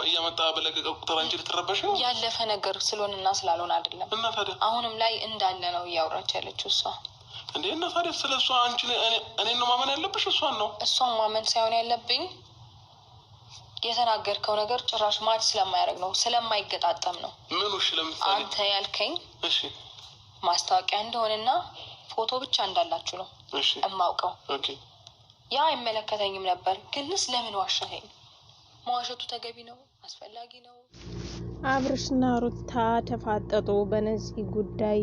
እያመጣ በለቀቀ ቁጥር አንቺ ልትረበሽ ነው። ያለፈ ነገር ስለሆነና ስላልሆነ አይደለም እና ታዲያ አሁንም ላይ እንዳለ ነው እያወራች ያለችው እሷ። እንዴ እና ታዲያ ስለሷ አንቺ እኔ ነው ማመን ያለብሽ እሷን ነው? እሷን ማመን ሳይሆን ያለብኝ የተናገርከው ነገር ጭራሽ ማች ስለማያደርግ ነው፣ ስለማይገጣጠም ነው። ምን እሺ ለምሳሌ አንተ ያልከኝ እሺ ማስታወቂያ እንደሆነና ፎቶ ብቻ እንዳላችሁ ነው እሺ እማውቀው። ኦኬ ያ አይመለከተኝም ነበር፣ ግንስ ለምን ዋሸኸኝ? መዋሸቱ ተገቢ ነው? አስፈላጊ ነው? አብርሽና ሩታ ተፋጠጡ በነዚህ ጉዳይ።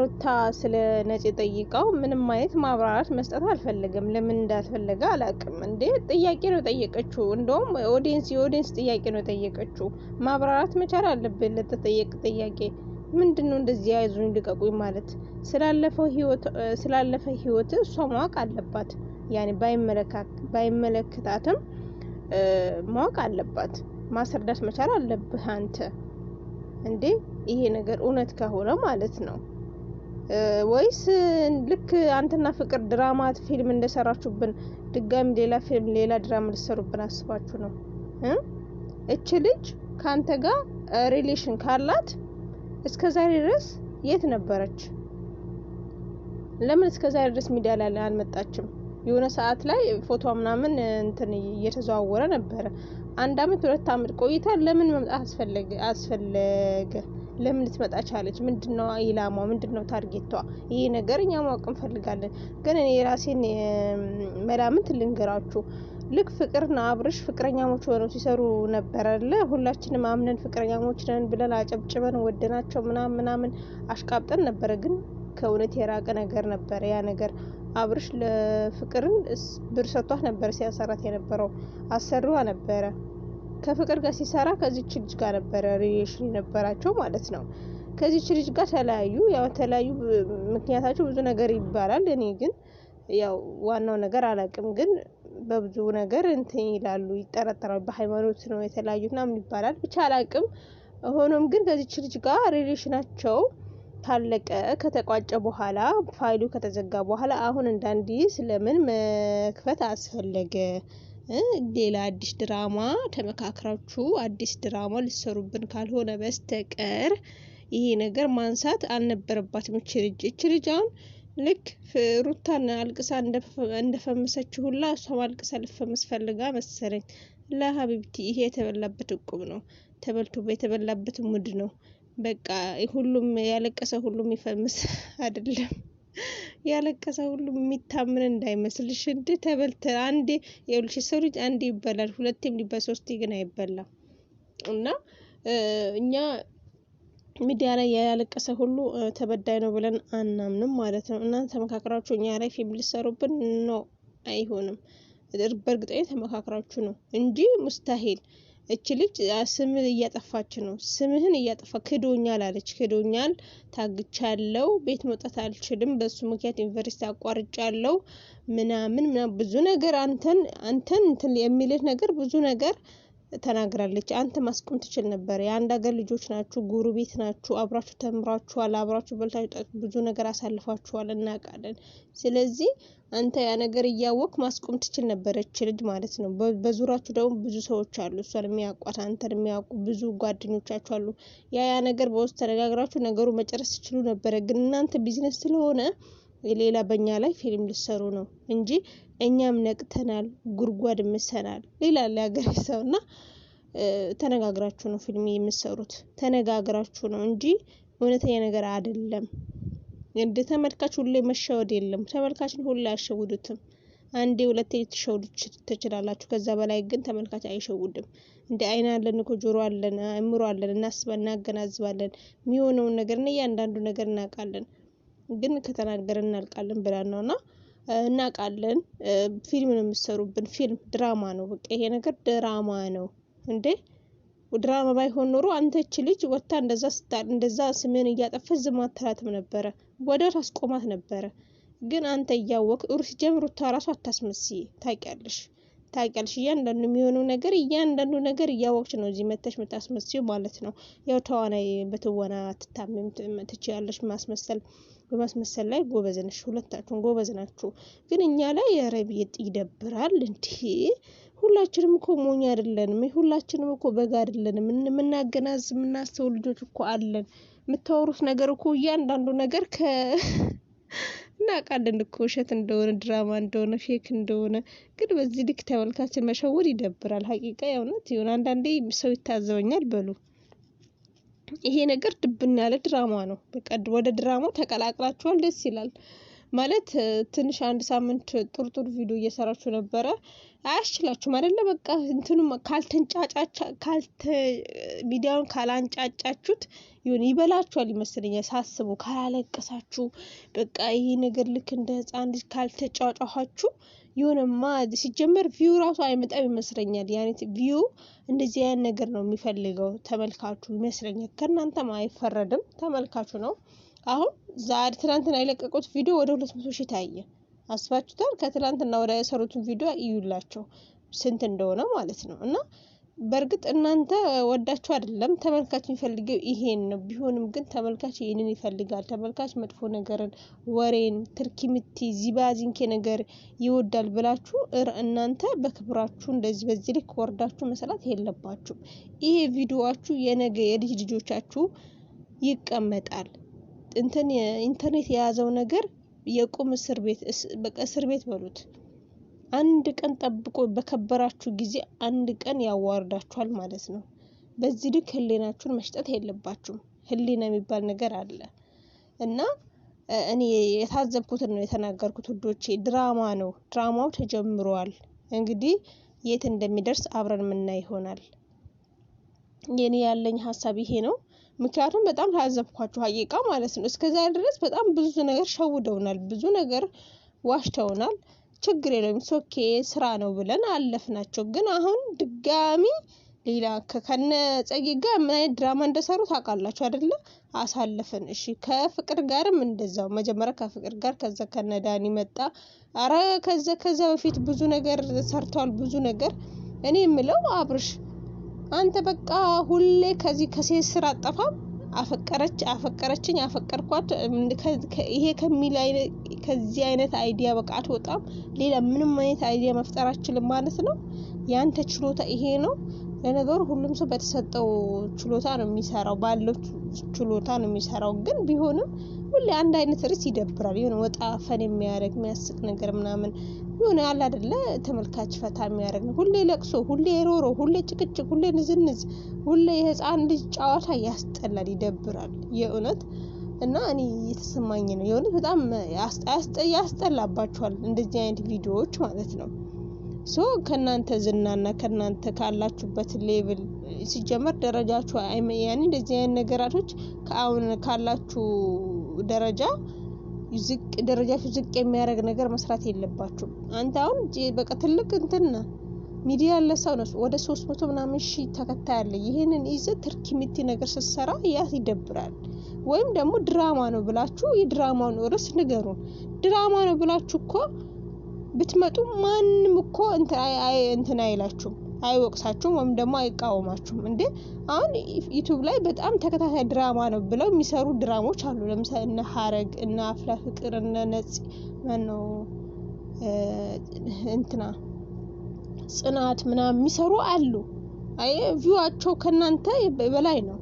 ሩታ ስለ ነፂ ጠይቀው ምንም አይነት ማብራራት መስጠት አልፈለገም። ለምን እንዳልፈለገ አላውቅም። እንዴ ጥያቄ ነው ጠየቀችው። እንደውም የኦዲየንስ ጥያቄ ነው ጠየቀችው። ማብራራት መቻል አለብን ለተጠየቅ ጥያቄ። ምንድነው እንደዚህ ያዙኝ ልቀቁኝ ማለት? ስላለፈ ህይወት እሷ ማወቅ አለባት። ያኔ ባይመለከታትም ማወቅ አለባት። ማስረዳት መቻል አለብህ አንተ። እንዴ ይሄ ነገር እውነት ከሆነ ማለት ነው ወይስ ልክ አንተና ፍቅር ድራማ ፊልም እንደሰራችሁብን ድጋሚ ሌላ ፊልም ሌላ ድራማ ልትሰሩብን አስባችሁ ነው? እቺ ልጅ ካንተ ጋር ሪሌሽን ካላት እስከዛሬ ድረስ የት ነበረች? ለምን እስከዛሬ ድረስ ሚዲያ ላይ አልመጣችም? የሆነ ሰዓት ላይ ፎቶ ምናምን እንትን እየተዘዋወረ ነበር። 1 አመት 2 አመት ቆይታ ለምን መምጣት አስፈለገ? ለምን ልትመጣ ቻለች? ምንድነው ኢላማው? ምንድነው ታርጌቷ? ይሄ ነገር እኛ ማወቅ እንፈልጋለን። ግን እኔ ራሴን መላምት ልንገራችሁ። ልክ ፍቅርና አብርሽ ፍቅረኛሞች ሆነው ሲሰሩ ነበር አይደለ? ሁላችንም አምነን ፍቅረኛሞች ነን ብለን አጨብጭበን ወደናቸው ምናምን አሽቃብጠን ነበር። ግን ከእውነት የራቀ ነገር ነበር ያ ነገር። አብርሽ ለፍቅርን ብር ሰጥቷት ነበር ሲያሰራት የነበረው። አሰሪዋ ነበረ። ከፍቅር ጋር ሲሰራ ከዚህች ልጅ ጋር ነበረ ሪሌሽን ነበራቸው ማለት ነው። ከዚህች ልጅ ጋር ተለያዩ። ያው ተለያዩ ምክንያታቸው ብዙ ነገር ይባላል። እኔ ግን ያው ዋናው ነገር አላውቅም። ግን በብዙ ነገር እንትን ይላሉ፣ ይጠረጠራሉ። በሃይማኖት ነው የተለያዩት ምናምን ይባላል። ብቻ አላውቅም። ሆኖም ግን ከዚህች ልጅ ጋር ሪሌሽናቸው ታለቀ ከተቋጨ በኋላ ፋይሉ ከተዘጋ በኋላ አሁን እንዳንዲስ ለምን መክፈት አስፈለገ? ሌላ አዲስ ድራማ ተመካክራችሁ አዲስ ድራማ ልትሰሩብን ካልሆነ በስተቀር ይሄ ነገር ማንሳት አልነበረባትም። እቺ ልጅ አሁን ልክ ሩታን አልቅሳ እንደፈመሰችው ሁላ እሷም አልቅሳ ልፈመስ ፈልጋ መሰለኝ። ለሀቢብቲ ይሄ የተበላበት እቁብ ነው። ተበልቶ የተበላበት ሙድ ነው። በቃ ሁሉም ያለቀሰ ሁሉም ይፈምስ አይደለም። ያለቀሰ ሁሉም የሚታመን እንዳይመስልሽ። እንደ ተበልተ አንዴ የውልሽ ሰው ልጅ አንዴ ይበላል፣ ሁለቴም ሊበላ ሶስቴ ግን አይበላም። እና እኛ ሚዲያ ላይ ያለቀሰ ሁሉ ተበዳይ ነው ብለን አናምንም ማለት ነው። እናንተ ተመካክራችሁ እኛ ላይ ፊልም ልትሰሩብን ነው? አይሆንም። በእርግጠኝነት ተመካክራችሁ ነው እንጂ ሙስታሂል። እቺ ልጅ ስም እያጠፋች ነው። ስምህን እያጠፋ ክዶኛል አለች። ክዶኛል፣ ታግቻለሁ፣ ቤት መውጣት አልችልም፣ በሱ ምክንያት ዩኒቨርሲቲ አቋርጫለሁ ምናምን ብዙ ነገር አንተን እንትን የሚልህ ነገር ብዙ ነገር ተናግራለች። አንተ ማስቆም ትችል ነበር። የአንድ ሀገር ልጆች ናችሁ፣ ጎረቤት ናችሁ፣ አብራችሁ ተምራችኋል፣ አብራችሁ በልታችሁ ብዙ ነገር አሳልፋችኋል፣ እናውቃለን። ስለዚህ አንተ ያ ነገር እያወቅ ማስቆም ትችል ነበረች ልጅ ማለት ነው። በዙራችሁ ደግሞ ብዙ ሰዎች አሉ፣ እሷን የሚያውቋት አንተን የሚያውቁ ብዙ ጓደኞቻችሁ አሉ። ያ ነገር በውስጥ ተነጋግራችሁ ነገሩ መጨረስ ትችሉ ነበረ። ግን እናንተ ቢዝነስ ስለሆነ ሌላ በእኛ ላይ ፊልም ልሰሩ ነው እንጂ እኛም ነቅተናል፣ ጉርጓድ ምሰናል። ሌላ ለሀገር ሰውና ተነጋግራችሁ ነው ፊልም የምትሰሩት። ተነጋግራችሁ ነው እንጂ እውነተኛ ነገር አይደለም። እንደ ተመልካች ሁሌ መሸወድ የለም። ተመልካችን ሁሌ አያሸውዱትም። አንዴ ሁለቴ ልትሸውዱ ትችላላችሁ። ከዛ በላይ ግን ተመልካች አይሸውድም። እንደ አይን አለን እኮ ጆሮ አለን፣ አእምሮ አለን፣ እናስባለን፣ እናገናዝባለን። የሚሆነውን ነገር ነው እያንዳንዱ ነገር እናውቃለን። ግን ከተናገርን እናልቃለን ብለን ነውና እናውቃለን። ፊልም ነው የምትሰሩብን። ፊልም ድራማ ነው። በቃ ይሄ ነገር ድራማ ነው እንዴ! ድራማ ባይሆን ኖሮ አንተች ልጅ ወጣ እንደዛ ስምን እያጠፈች ዝም አትላትም ነበረ። ወደው ታስቆማት ነበረ። ግን አንተ እያወቅ ሩስ ጀምሩታ ራሱ አታስመስይ። ታውቂያለሽ እያንዳንዱ የሚሆነው ነገር እያንዳንዱ ነገር እያወቅሽ ነው እዚህ መተሽ መታስመስዩ ማለት ነው። ያው ተዋናይ በትወና ትታመም ትችያለሽ። በማስመሰል ላይ ጎበዝ ነሽ። ሁለታችሁም ጎበዝ ናችሁ። ግን እኛ ላይ ረብ ይደብራል እንዴ! ሁላችንም እኮ ሞኝ አይደለንም። ሁላችንም እኮ በጋ አይደለንም። የምናገናዝብ የምናስተውል ልጆች እኮ አለን። የምታወሩት ነገር እኮ እያንዳንዱ ነገር እናውቃለን እኮ ውሸት እንደሆነ፣ ድራማ እንደሆነ፣ ፌክ እንደሆነ። ግን በዚህ ልክ ተመልካችን መሸወድ ይደብራል። ሀቂቃ የእውነት ይሁን አንዳንዴ ሰው ይታዘበኛል በሉ። ይሄ ነገር ድብና ያለ ድራማ ነው። በቃ ወደ ድራማው ተቀላቅላችኋል። ደስ ይላል ማለት ትንሽ አንድ ሳምንት ጥሩ ቪዲዮ እየሰራችሁ ነበረ። አያስችላችሁም አይደለ? በቃ እንትኑም ሚዲያውን ካላንጫጫችሁት ይሁን ይበላችኋል ይመስለኛል ሳስቡ። ካላለቀሳችሁ በቃ ይሄ ነገር ልክ እንደ ህፃን ልጅ ካልተጫጫኋችሁ ይሁንማ ሲጀመር ቪው ራሱ አይመጣም ይመስለኛል። ያኔ ቪው እንደዚህ አይነት ነገር ነው የሚፈልገው ተመልካቹ ይመስለኛል። ከእናንተም አይፈረድም፣ ተመልካቹ ነው። አሁን ዛሬ ትናንትና የለቀቁት ቪዲዮ ወደ 200 ሺህ ታየ። አስባችሁታል? ከትናንትና ወደ የሰሩትን ቪዲዮ እዩላቸው ስንት እንደሆነ ማለት ነው። እና በእርግጥ እናንተ ወዳችሁ አይደለም ተመልካች የሚፈልገው ይሄን ነው። ቢሆንም ግን ተመልካች ይሄንን ይፈልጋል። ተመልካች መጥፎ ነገርን፣ ወሬን፣ ትርኪምቲ ዚባዚንኬ ነገር ይወዳል ብላችሁ እናንተ በክብራችሁ እንደዚህ በዚህ ልክ ወርዳችሁ መስራት የለባችሁም። ይሄ ቪዲዮዋችሁ የነገ የልጅ ልጆቻችሁ ይቀመጣል። ኢንተርኔት የያዘው ነገር የቁም እስር ቤት በቃ እስር ቤት በሉት። አንድ ቀን ጠብቆ በከበራችሁ ጊዜ አንድ ቀን ያዋርዳችኋል ማለት ነው። በዚህ ልክ ህሊናችሁን መስጠት የለባችሁም። ህሊና የሚባል ነገር አለ እና እኔ የታዘብኩትን ነው የተናገርኩት ውዶቼ። ድራማ ነው፣ ድራማው ተጀምሯል። እንግዲህ የት እንደሚደርስ አብረን ምናይ ይሆናል። የኔ ያለኝ ሀሳብ ይሄ ነው። ምክንያቱም በጣም ታዘብኳችሁ ሀቂቃ ማለት ነው። እስከዛ ድረስ በጣም ብዙ ነገር ሸውደውናል፣ ብዙ ነገር ዋሽተውናል። ችግር የለውም ኦኬ ስራ ነው ብለን አለፍናቸው። ግን አሁን ድጋሚ ሌላ ከነ ጸጌ ጋር ምን አይነት ድራማ እንደሰሩ ታውቃላችሁ አይደለ? አሳለፈን። እሺ ከፍቅር ጋርም እንደዛው መጀመሪያ ከፍቅር ጋር ከዛ ከነ ዳኒ መጣ። አረ ከዛ በፊት ብዙ ነገር ሰርተዋል፣ ብዙ ነገር። እኔ የምለው አብርሽ አንተ በቃ ሁሌ ከዚህ ከሴት ስራ አጠፋም። አፈቀረችኝ አፈቀርኳት ይሄ ከዚህ አይነት አይዲያ በቃ አትወጣም። ሌላ ምንም አይነት አይዲያ መፍጠር አትችልም ማለት ነው። ያንተ ችሎታ ይሄ ነው። ለነገሩ ሁሉም ሰው በተሰጠው ችሎታ ነው የሚሰራው፣ ባለው ችሎታ ነው የሚሰራው። ግን ቢሆንም ሁሌ አንድ አይነት ርዕስ ይደብራል። የሆነ ወጣ ፈን የሚያደርግ የሚያስቅ ነገር ምናምን የሆነ ያለ አይደለ ተመልካች ፈታ የሚያደርግ ነው። ሁሌ ለቅሶ፣ ሁሌ ሮሮ፣ ሁሌ ጭቅጭቅ፣ ሁሌ ንዝንዝ፣ ሁሌ የህፃን ልጅ ጨዋታ ያስጠላል፣ ይደብራል የእውነት። እና እኔ የተሰማኝ ነው የእውነት በጣም ያስጠላባችኋል እንደዚህ አይነት ቪዲዮዎች ማለት ነው። ሶ ከናንተ ዝናና ከናንተ ካላችሁበት ሌቭል ሲጀመር ደረጃችሁ ያኔ እንደዚህ አይነት ነገራቶች ከአሁን ካላችሁ ደረጃ ደረጃችሁ ዝቅ የሚያደርግ ነገር መስራት የለባችሁም። አንተ አሁን በቃ ትልቅ እንትና ሚዲያ ያለ ሰው ነው፣ ወደ 300 ምናምን ሺህ ተከታይ አለ። ይሄንን ይዘህ ትርኪሚቲ ነገር ስትሰራ ያ ይደብራል። ወይም ደግሞ ድራማ ነው ብላችሁ የድራማውን ርዕስ ንገሩን። ድራማ ነው ብላችሁ እኮ ብትመጡ ማንም እኮ እንትን አይላችሁም፣ አይወቅሳችሁም ወይም ደግሞ አይቃወማችሁም። እንዴ አሁን ዩቲዩብ ላይ በጣም ተከታታይ ድራማ ነው ብለው የሚሰሩ ድራሞች አሉ። ለምሳሌ እነ ሀረግ፣ እነ አፍላ ፍቅር፣ እነ ነጽ ማነው እንትና ጽናት ምናምን የሚሰሩ አሉ። አይ ቪዋቸው ከናንተ በላይ ነው።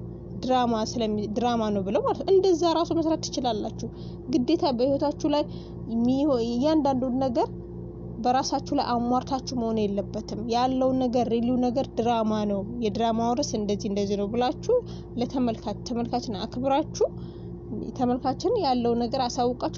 ድራማ ነው ብለው ማለት ነው። እንደዛ ራሱ መስራት ትችላላችሁ። ግዴታ በህይወታችሁ ላይ እያንዳንዱን ነገር በራሳችሁ ላይ አሟርታችሁ መሆን የለበትም። ያለውን ነገር ሪሊው ነገር ድራማ ነው፣ የድራማው ርዕስ እንደዚህ ነው ብላችሁ ተመልካችን አክብራችሁ ተመልካችን ያለው ነገር አሳውቃችሁ